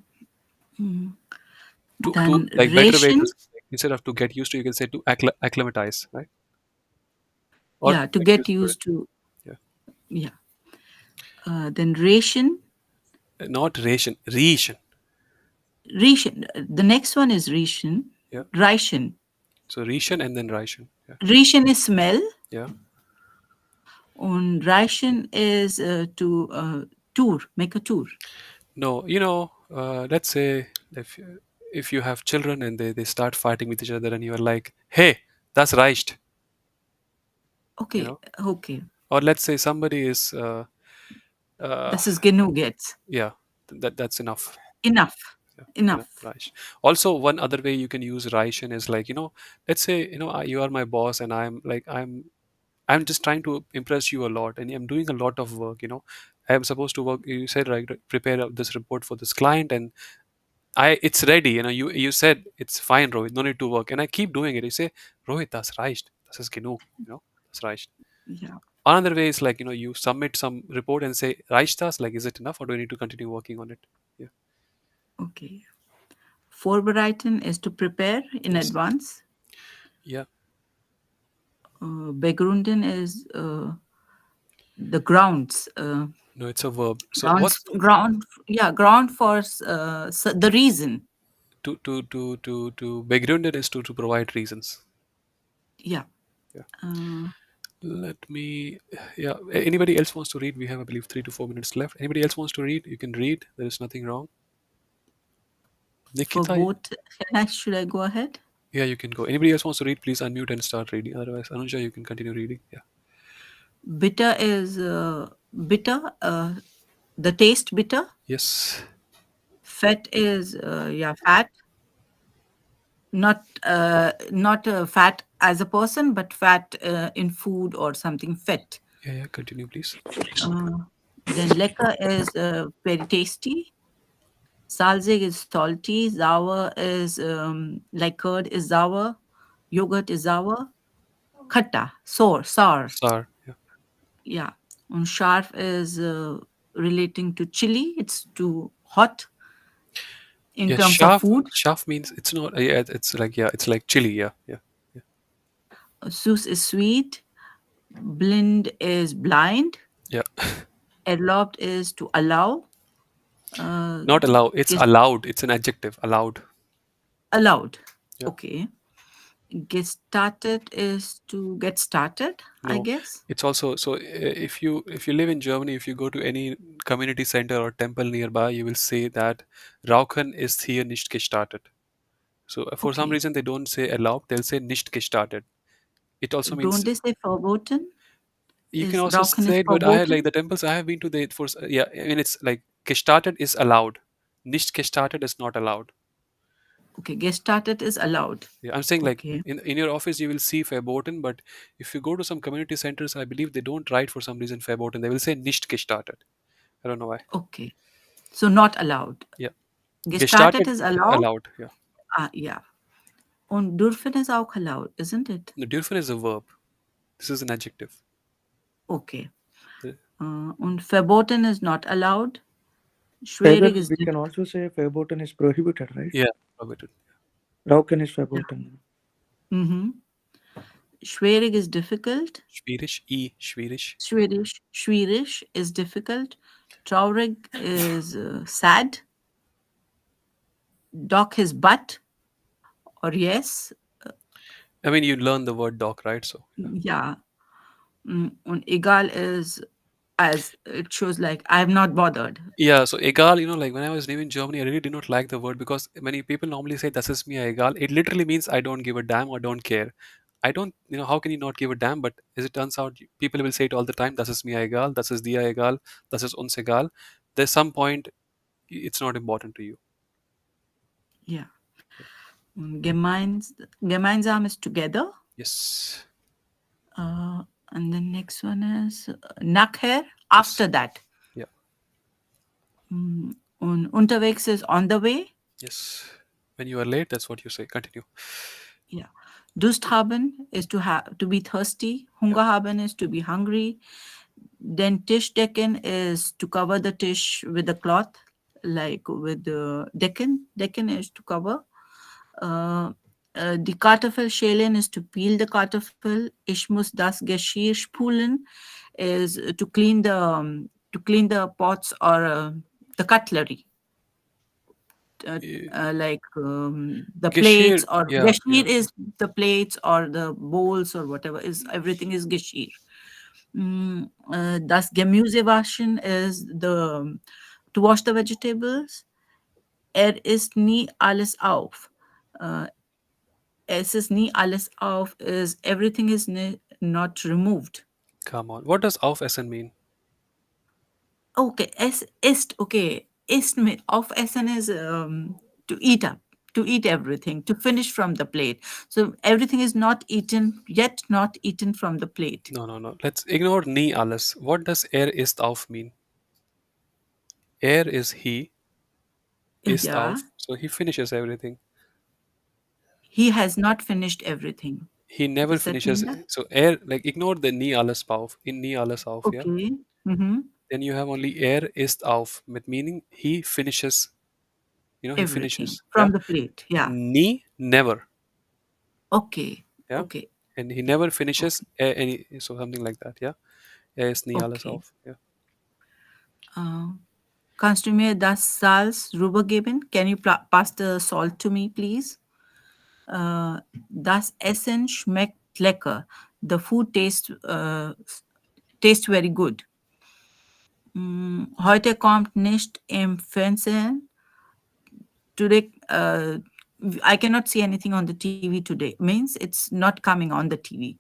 To Then like better way to ration. instead of to get used to, you can say to acclimatize, right? Or Yeah, to get get used to it. used to. Yeah. Yeah. Then ration. Not ration, ration. Ration. The next one is ration. Yeah. Ration. So ration and then ration. Yeah. Ration is smell. Yeah. And ration is to tour, make a tour. No, let's say if you have children and they start fighting with each other and you are like, hey, that's reicht. Okay, okay. Or let's say somebody is Das ist genug jetzt. yeah, that's enough. Enough. Yeah, Enough. Reicht. Also, one other way you can use ration is like, let's say, you are my boss and I'm just trying to impress you a lot and I'm doing a lot of work. I am supposed to work, you said, right, prepare this report for this client, and it's ready. You said it's fine, Rohit, no need to work, and I keep doing it. You say, Rohit, das reicht, das ist genug, das reicht. Yeah. Another way is like, you submit some report and say, reicht das, like, is it enough or do I need to continue working on it? Yeah. Okay. Vorbereiten is to prepare in Yes. advance. Yeah. Begründen is the grounds. No, it's a verb. So what's ground for the reason. to begründen is to provide reasons. Yeah. Let me. Yeah. Anybody else wants to read? We have, I believe, 3 to 4 minutes left. Anybody else wants to read? You can read. There is nothing wrong. For Nikita, both, should I go ahead? yeah, you can go. Anybody else wants to read? Please unmute and start reading. Otherwise, Anuja, you can continue reading. Yeah. Bitter is bitter. The taste bitter. Yes. Fat is fat. Not fat as a person, but fat in food or something. Fat. Yeah. Continue, please. Then lecker is very tasty. Salzig is salty. Sour is like curd is sour. Yogurt is sour. Khatta, sour. Sour. Yeah. Yeah. And sharp is relating to chili. It's too hot. In terms of food. Scharf means it's not. Yeah. It's like chili. Yeah. Süß is sweet. Blind is blind. Yeah. Erlaubt is to allow. Not allow. It's allowed. It's an adjective. Allowed. Allowed. Yeah. Okay. Gestartet is to get started, No, I guess. it's also so if you live in Germany, if you go to any community center or temple nearby, you will say that Rauchen ist hier nicht gestartet. So for some reason they don't say erlaubt, they'll say nicht gestartet. It also means. Don't they say verboten? You can also say it, but I have, like, the temples I have been to, it's like gestartet is allowed. Nicht gestartet is not allowed. Okay, gestartet is allowed. Yeah, I'm saying like in your office you will see verboten, but if you go to some community centers, I believe they don't write for some reason verboten. They will say nicht gestartet. I don't know why. Okay, so not allowed. Yeah, Gestartet is allowed. Allowed. Yeah. Yeah. Und dürfen is auch allowed, isn't it? No, dürfen is a verb. This is an adjective. Okay. Und verboten is not allowed. Schwierig is. We can also say verboten is prohibited, right? Yeah, prohibited. Rauchen is verboten. Mm-hmm. Schwierig is difficult. Schwierig. Schwierig is difficult. Traurig is sad. Doch is but or yes. I mean, you learn the word doch, right? So yeah. Und egal is, as it shows, like I'm not bothered. Yeah, so egal, like when I was living in Germany, I really did not like the word because many people normally say das ist mir egal. It literally means I don't give a damn or don't care. I don't, how can you not give a damn? But as it turns out, people will say it all the time. Das ist mir egal, das ist dir egal, das ist uns egal. There's some point it's not important to you. Yeah. Gemeinsam is together. Yes. And the next one is nachher, after that. Yeah. Und unterwegs is on the way. Yes. When you are late, that's what you say. Continue. Yeah. Durst haben is to be thirsty. Hunger haben is to be hungry. Then Tisch decken is to cover the dish with a cloth, like with the decken. Decken is to cover. Die Kartoffel schälen is to peel the kartoffel. Ich muss das Geschirr spulen is to clean the pots or the cutlery. Like the plates Geschirr, or yeah, geschirr is the plates or the bowls or whatever is everything is geschirr. Das Gemüse waschen is to wash the vegetables. Ist nie alles auf. Es ist nie alles auf is everything is not removed. Come on. What does aufessen mean? Okay, es ist okay. Aufessen is to eat up, to eat everything, to finish from the plate. So everything is not eaten yet, not eaten from the plate. No. Let's ignore nie alles. What does ist auf mean? Is he, ist Yeah, auf. So he finishes everything. he has not finished everything. He never Does that finishes. mean that? So like ignore the nie alles auf. In nie alles auf, yeah. Okay. Mm-hmm. Then you have only ist auf, with meaning he finishes. He Everything finishes. from Yeah. the plate. Yeah. Nie, never. Okay. Yeah. Okay. And he never finishes any. So something like that. Yeah. Ist nie alles Okay. auf. Yeah. Kannst du mir das Salz rübergeben? Can you pass the salt to me, please? Das Essen schmeckt lecker. The food tastes very good. Heute kommt nicht im Fernsehen. Today, I cannot see anything on the TV today. Means it's not coming on the TV.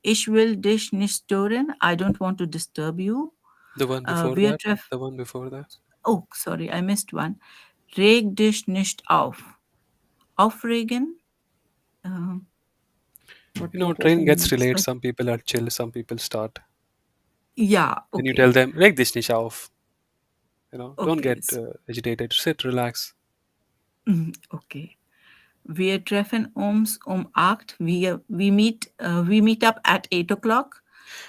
Ich will dich nicht stören. I don't want to disturb you. The one before Wir that. The one before that. Oh, sorry, I missed one. Reg dich nicht auf. Aufregen? Train gets delayed. Some people are chill. Some people start. Yeah, okay. Then you tell them, reg dich nicht auf. Don't Okay, get agitated. Sit, relax. Okay. Wir treffen uns 8. We meet up at 8 o'clock.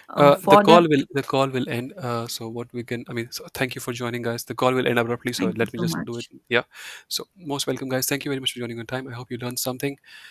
The call will end. So what we can, so thank you for joining, guys. The call will end abruptly. So Thank let you me so just do it. much. Yeah. So most welcome, guys. Thank you very much for joining on time. I hope you learned something.